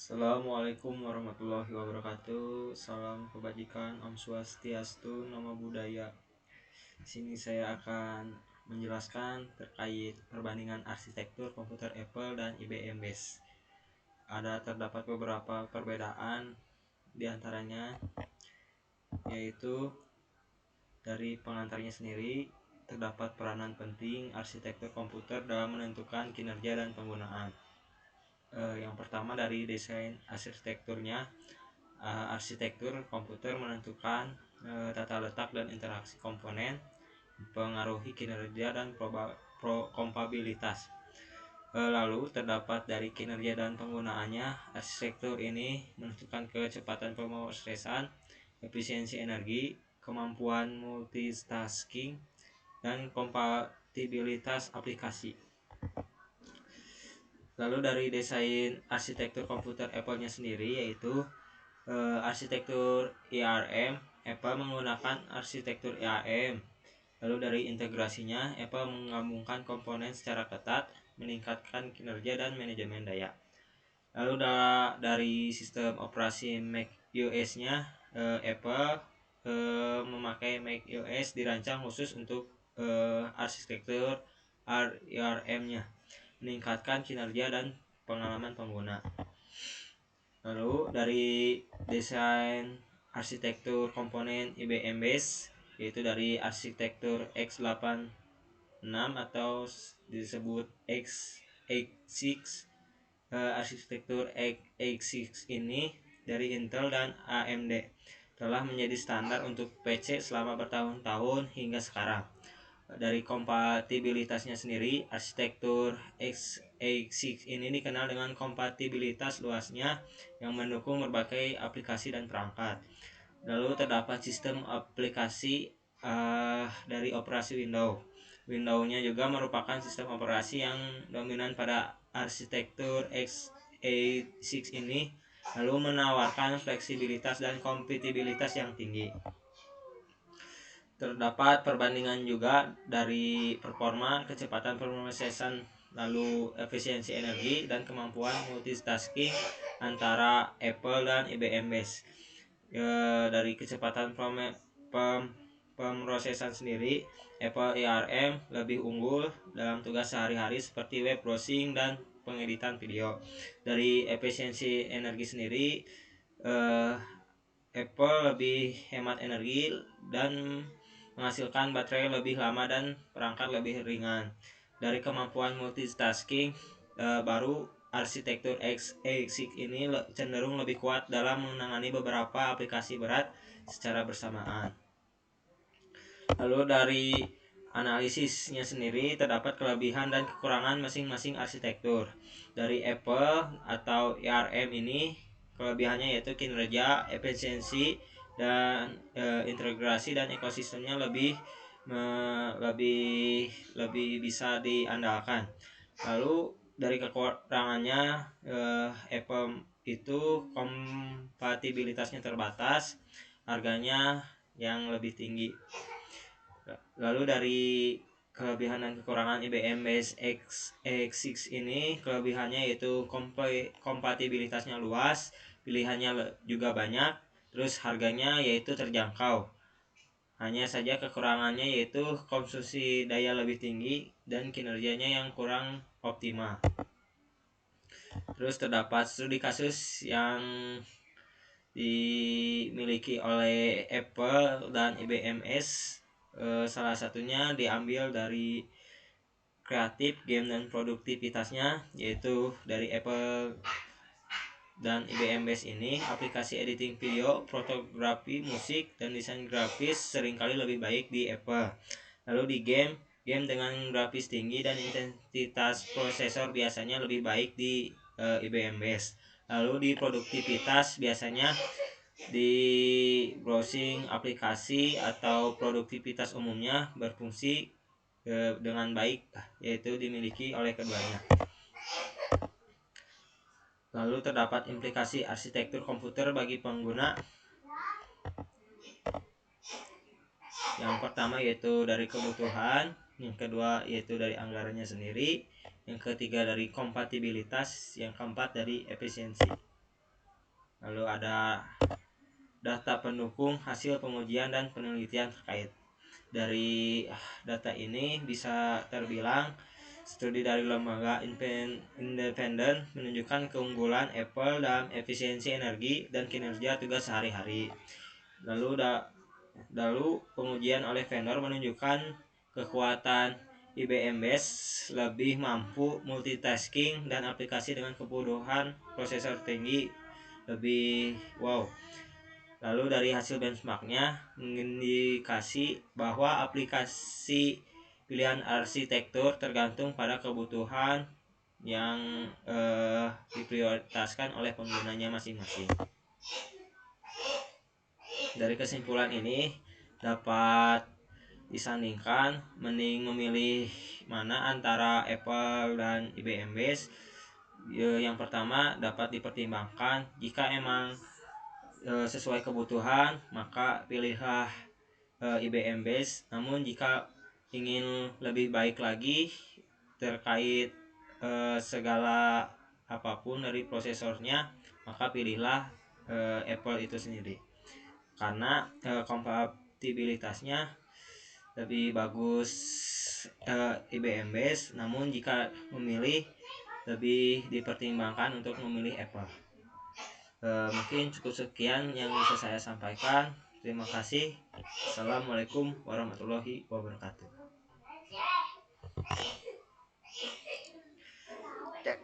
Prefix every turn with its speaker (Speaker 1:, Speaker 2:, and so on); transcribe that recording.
Speaker 1: Assalamualaikum warahmatullahi wabarakatuh. Salam kebajikan, Om Swastiastu, Namo Buddhaya. Di sini saya akan menjelaskan terkait perbandingan arsitektur komputer Apple dan IBM Base. Terdapat beberapa perbedaan, diantaranya yaitu dari pengantarnya sendiri terdapat peranan penting arsitektur komputer dalam menentukan kinerja dan penggunaan. Yang pertama dari desain arsitekturnya. Arsitektur komputer menentukan tata letak dan interaksi komponen, mempengaruhi kinerja dan kompabilitas. Lalu terdapat dari kinerja dan penggunaannya, arsitektur ini menentukan kecepatan pemrosesan, efisiensi energi, kemampuan multitasking, dan kompatibilitas aplikasi. Lalu dari desain arsitektur komputer Apple-nya sendiri, yaitu arsitektur ARM. Apple menggunakan arsitektur ARM. Lalu dari integrasinya, Apple menggabungkan komponen secara ketat, meningkatkan kinerja dan manajemen daya. Lalu dari sistem operasi Mac OS-nya, Apple memakai Mac OS dirancang khusus untuk arsitektur ARM-nya, meningkatkan kinerja dan pengalaman pengguna. Lalu dari desain arsitektur komponen IBM Base, yaitu dari arsitektur x86 atau disebut x86. Arsitektur x86 ini dari Intel dan AMD telah menjadi standar untuk PC selama bertahun-tahun hingga sekarang. Dari kompatibilitasnya sendiri, arsitektur x86 ini dikenal dengan kompatibilitas luasnya yang mendukung berbagai aplikasi dan perangkat. Lalu terdapat sistem aplikasi dari operasi Windows. Windows-nya juga merupakan sistem operasi yang dominan pada arsitektur x86 ini, lalu menawarkan fleksibilitas dan kompatibilitas yang tinggi. Terdapat perbandingan juga dari performa, kecepatan pemrosesan, lalu efisiensi energi dan kemampuan multitasking antara Apple dan IBM Base. Dari kecepatan pemrosesan sendiri, Apple ARM lebih unggul dalam tugas sehari-hari seperti web browsing dan pengeditan video. Dari efisiensi energi sendiri, Apple lebih hemat energi dan menghasilkan baterai lebih lama dan perangkat lebih ringan. Dari kemampuan multitasking, baru arsitektur x86 ini cenderung lebih kuat dalam menangani beberapa aplikasi berat secara bersamaan. Lalu dari analisisnya sendiri, terdapat kelebihan dan kekurangan masing-masing arsitektur. Dari Apple atau ARM ini, kelebihannya yaitu kinerja, efisiensi, dan integrasi dan ekosistemnya lebih bisa diandalkan. Lalu dari kekurangannya, Apple itu kompatibilitasnya terbatas, harganya yang lebih tinggi. Lalu dari kelebihan dan kekurangan IBM Base x86 ini, kelebihannya yaitu kompatibilitasnya luas, pilihannya juga banyak, terus harganya yaitu terjangkau. Hanya saja kekurangannya yaitu konsumsi daya lebih tinggi dan kinerjanya yang kurang optimal. Terus terdapat studi kasus yang dimiliki oleh Apple dan IBM S. Salah satunya diambil dari kreatif, game, dan produktivitasnya, yaitu dari Apple dan IBM Base ini, aplikasi editing video, fotografi, musik, dan desain grafis seringkali lebih baik di Apple. Lalu di game dengan grafis tinggi dan intensitas prosesor biasanya lebih baik di IBM Base. Lalu di produktivitas biasanya di browsing aplikasi atau produktivitas umumnya berfungsi dengan baik, yaitu dimiliki oleh keduanya. Lalu terdapat implikasi arsitektur komputer bagi pengguna. Yang pertama yaitu dari kebutuhan, yang kedua yaitu dari anggarannya sendiri, yang ketiga dari kompatibilitas, yang keempat dari efisiensi. lalu ada data pendukung hasil pengujian dan penelitian terkait. Dari data ini bisa terbilang studi dari lembaga independen menunjukkan keunggulan Apple dalam efisiensi energi dan kinerja tugas sehari-hari. Lalu pengujian oleh vendor menunjukkan kekuatan IBM Base lebih mampu multitasking dan aplikasi dengan kebutuhan prosesor tinggi lebih wow. Lalu dari hasil benchmarknya mengindikasi bahwa aplikasi pilihan arsitektur tergantung pada kebutuhan yang diprioritaskan oleh penggunanya masing-masing. Dari kesimpulan ini dapat disandingkan mending memilih mana antara Apple dan IBM Base. Yang pertama dapat dipertimbangkan jika emang sesuai kebutuhan maka pilihlah IBM Base. Namun jika ingin lebih baik lagi terkait segala apapun dari prosesornya maka pilihlah Apple itu sendiri karena kompatibilitasnya lebih bagus IBM Base. Namun jika memilih lebih dipertimbangkan untuk memilih Apple. Mungkin cukup sekian yang bisa saya sampaikan. Terima kasih. Assalamualaikum warahmatullahi wabarakatuh. Cek.